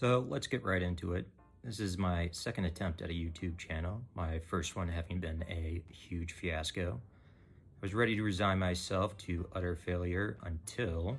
So let's get right into it. This is my second attempt at a YouTube channel, my first one having been a huge fiasco. I was ready to resign myself to utter failure until...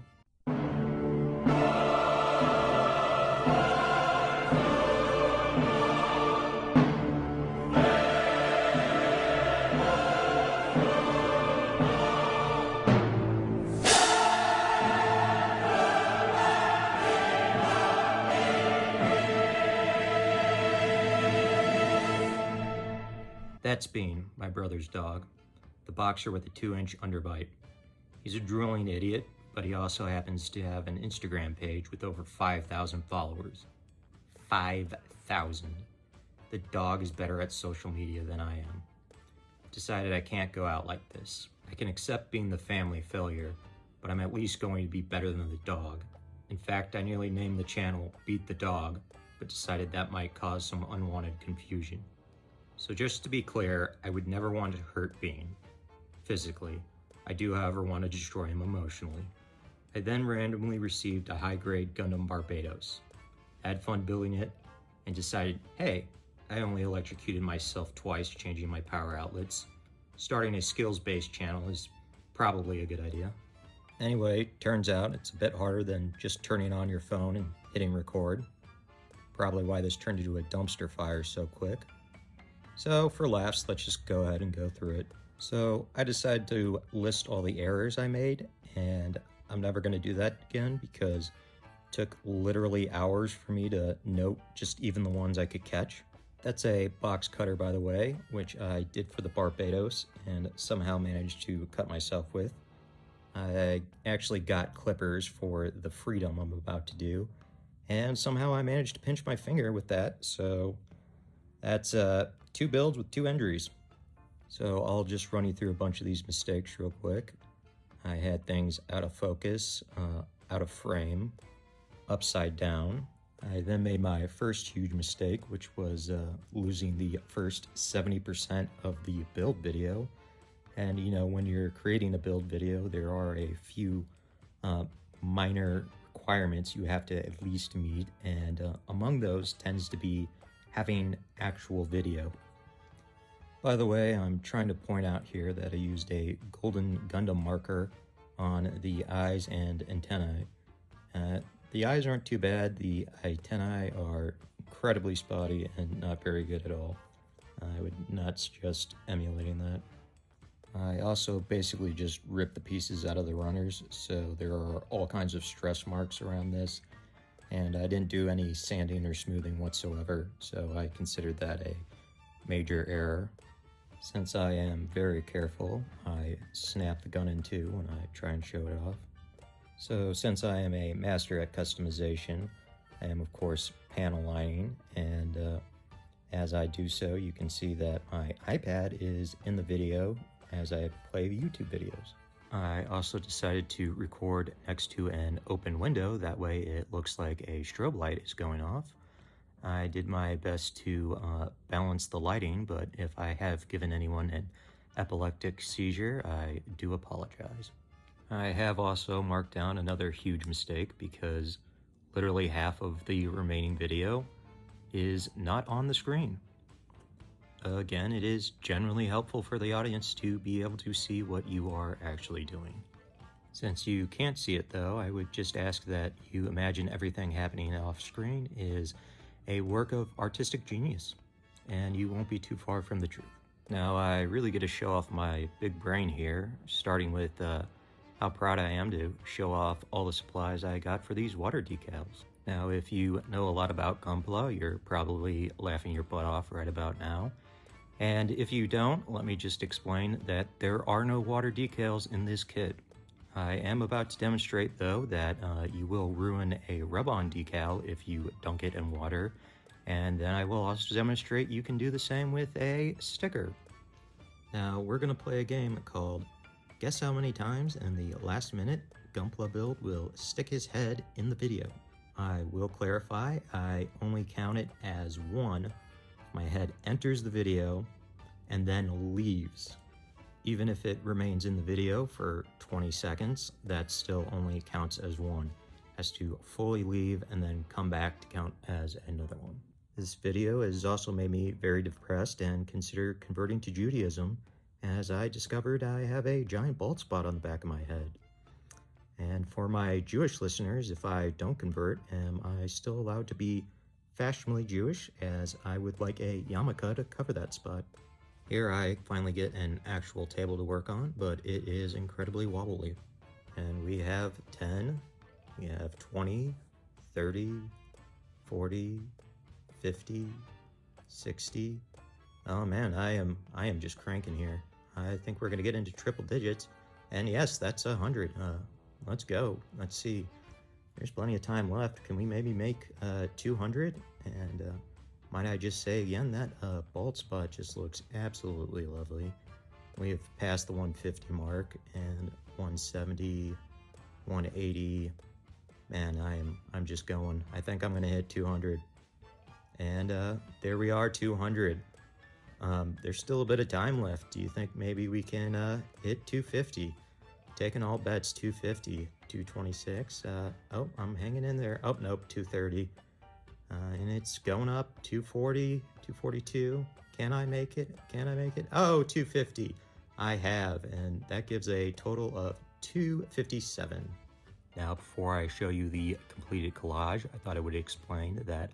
That's Bean, my brother's dog, the boxer with a 2-inch underbite. He's a drooling idiot, but he also happens to have an Instagram page with over 5,000 followers. 5,000. The dog is better at social media than I am. Decided I can't go out like this. I can accept being the family failure, but I'm at least going to be better than the dog. In fact, I nearly named the channel Beat the Dog, but decided that might cause some unwanted confusion. So just to be clear, I would never want to hurt Bean physically. I do, however, want to destroy him emotionally. I then randomly received a high-grade Gundam Barbados, had fun building it, and decided, hey, I only electrocuted myself twice changing my power outlets. Starting a skills-based channel is probably a good idea. Anyway, turns out it's a bit harder than just turning on your phone and hitting record. Probably why this turned into a dumpster fire so quick. So for laughs, let's just go ahead and go through it. So I decided to list all the errors I made, and I'm never going to do that again because it took literally hours for me to note just even the ones I could catch. That's a box cutter, by the way, which I did for the Barbados and somehow managed to cut myself with. I actually got clippers for the Freedom I'm about to do, and somehow I managed to pinch my finger with that, so that's 2 builds with 2 injuries. So I'll just run you through a bunch of these mistakes real quick. I had things out of focus, out of frame, upside down. I then made my first huge mistake, which was losing the first 70% of the build video. And you know, when you're creating a build video, there are a few minor requirements you have to at least meet, and among those tends to be having actual video. By the way, I'm trying to point out here that I used a golden Gundam marker on the eyes and antennae. The eyes aren't too bad, the antennae are incredibly spotty and not very good at all. I would not suggest emulating that. I also basically just ripped the pieces out of the runners, so there are all kinds of stress marks around this, and I didn't do any sanding or smoothing whatsoever, so I considered that a major error. Since I am very careful, I snap the gun in two when I try and show it off. So since I am a master at customization, I am of course panel lining, and as I do so, you can see that my iPad is in the video as I play YouTube videos. I also decided to record next to an open window, that way it looks like a strobe light is going off. I did my best to balance the lighting, but if I have given anyone an epileptic seizure, I do apologize. I have also marked down another huge mistake because literally half of the remaining video is not on the screen. Again, it is generally helpful for the audience to be able to see what you are actually doing. Since you can't see it though, I would just ask that you imagine everything happening off screen is a work of artistic genius, and you won't be too far from the truth. Now, I really get to show off my big brain here, starting with how proud I am to show off all the supplies I got for these water decals. Now, if you know a lot about Gunpla, you're probably laughing your butt off right about now. And if you don't, let me just explain that there are no water decals in this kit. I am about to demonstrate, though, that you will ruin a rub-on decal if you dunk it in water, and then I will also demonstrate you can do the same with a sticker. Now, we're going to play a game called Guess How Many Times in the Last Minute Gunpla Build will stick his head in the video. I will clarify, I only count it as 1 if my head enters the video and then leaves. Even if it remains in the video for 20 seconds, that still only counts as 1. has to fully leave and then come back to count as another one. This video has also made me very depressed and consider converting to Judaism, as I discovered I have a giant bald spot on the back of my head. And for my Jewish listeners, if I don't convert, am I still allowed to be fashionably Jewish, as I would like a yarmulke to cover that spot. Here I finally get an actual table to work on, but it is incredibly wobbly. And we have 10, we have 20, 30, 40, 50, 60. Oh man, I am just cranking here. I think we're gonna get into triple digits. And yes, that's 100. Let's go. Let's see. There's plenty of time left. Can we maybe make 200? And might I just say again, that bald spot just looks absolutely lovely. We have passed the 150 mark, and 170, 180. Man, I'm just going. I think I'm gonna hit 200. And there we are, 200. There's still a bit of time left. Do you think maybe we can hit 250? Taking all bets, 250, 226. Oh, I'm hanging in there. Oh, nope, 230. And it's going up, 240, 242. Can I make it? Can I make it? Oh, 250. I have, and that gives a total of 257. Now, before I show you the completed collage, I thought I would explain that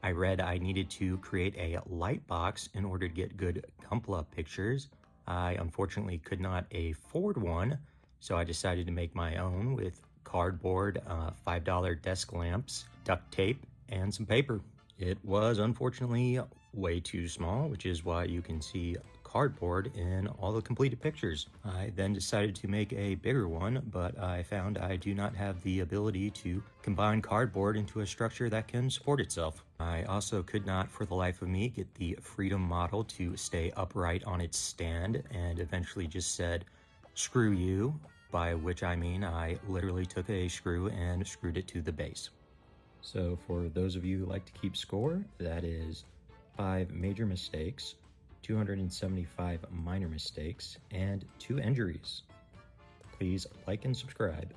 I read I needed to create a light box in order to get good Gunpla pictures. I unfortunately could not afford one, so I decided to make my own with cardboard, $5 desk lamps, duct tape, and some paper. It was unfortunately way too small, which is why you can see cardboard in all the completed pictures. I then decided to make a bigger one, but I found I do not have the ability to combine cardboard into a structure that can support itself. I also could not, for the life of me, get the Freedom model to stay upright on its stand, and eventually just said, "Screw you," by which I mean I literally took a screw and screwed it to the base. So for those of you who like to keep score, that is 5 major mistakes, 275 minor mistakes, and 2 injuries. Please like and subscribe.